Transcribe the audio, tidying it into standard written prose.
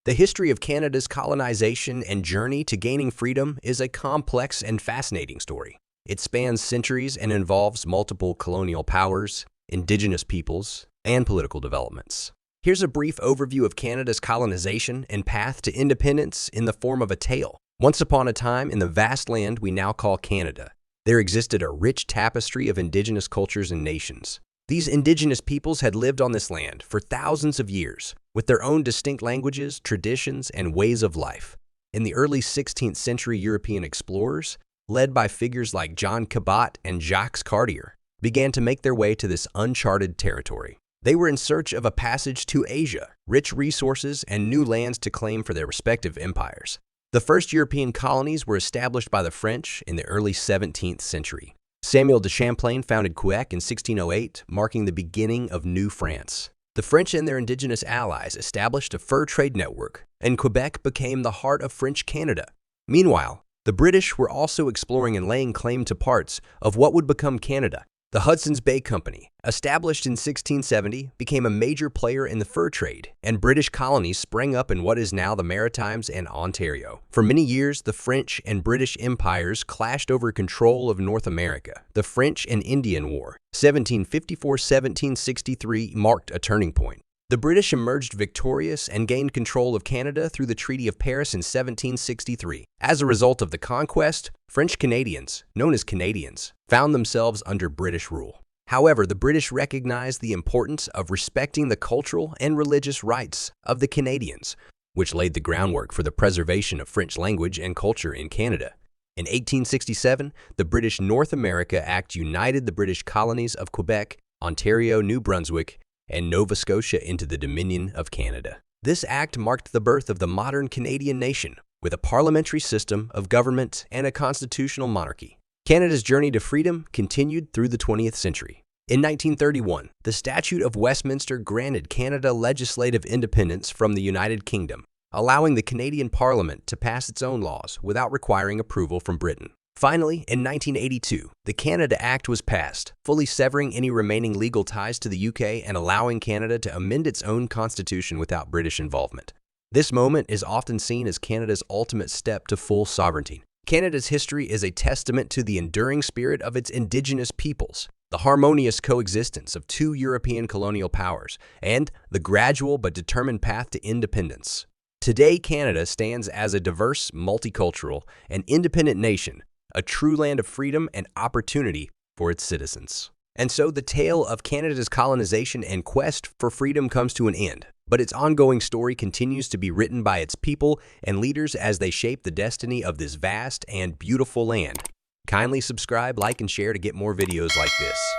The history of Canada's colonization and journey to gaining freedom is a complex and fascinating story. It spans centuries and involves multiple colonial powers, Indigenous peoples, and political developments. Here's a brief overview of Canada's colonization and path to independence in the form of a tale. Once upon a time, in the vast land we now call Canada, there existed a rich tapestry of Indigenous cultures and nations. These Indigenous peoples had lived on this land for thousands of years, with their own distinct languages, traditions, and ways of life. In the early 16th century, European explorers, led by figures like John Cabot and Jacques Cartier, began to make their way to this uncharted territory. They were in search of a passage to Asia, rich resources, and new lands to claim for their respective empires. The first European colonies were established by the French in the early 17th century. Samuel de Champlain founded Quebec in 1608, marking the beginning of New France. The French and their Indigenous allies established a fur trade network, and Quebec became the heart of French Canada. Meanwhile, the British were also exploring and laying claim to parts of what would become Canada. The Hudson's Bay Company, established in 1670, became a major player in the fur trade, and British colonies sprang up in what is now the Maritimes and Ontario. For many years, the French and British empires clashed over control of North America. The French and Indian War, 1754–1763, marked a turning point. The British emerged victorious and gained control of Canada through the Treaty of Paris in 1763. As a result of the conquest, French Canadians, known as Canadians, found themselves under British rule. However, the British recognized the importance of respecting the cultural and religious rights of the Canadians, which laid the groundwork for the preservation of French language and culture in Canada. In 1867, the British North America Act united the British colonies of Quebec, Ontario, New Brunswick, and Nova Scotia into the Dominion of Canada. This act marked the birth of the modern Canadian nation, with a parliamentary system of government and a constitutional monarchy. Canada's journey to freedom continued through the 20th century. In 1931, the Statute of Westminster granted Canada legislative independence from the United Kingdom, allowing the Canadian Parliament to pass its own laws without requiring approval from Britain. Finally, in 1982, the Canada Act was passed, fully severing any remaining legal ties to the UK and allowing Canada to amend its own constitution without British involvement. This moment is often seen as Canada's ultimate step to full sovereignty. Canada's history is a testament to the enduring spirit of its Indigenous peoples, the harmonious coexistence of two European colonial powers, and the gradual but determined path to independence. Today, Canada stands as a diverse, multicultural, and independent nation, a true land of freedom and opportunity for its citizens. And so the tale of Canada's colonization and quest for freedom comes to an end, but its ongoing story continues to be written by its people and leaders as they shape the destiny of this vast and beautiful land. Kindly subscribe, like, and share to get more videos like this.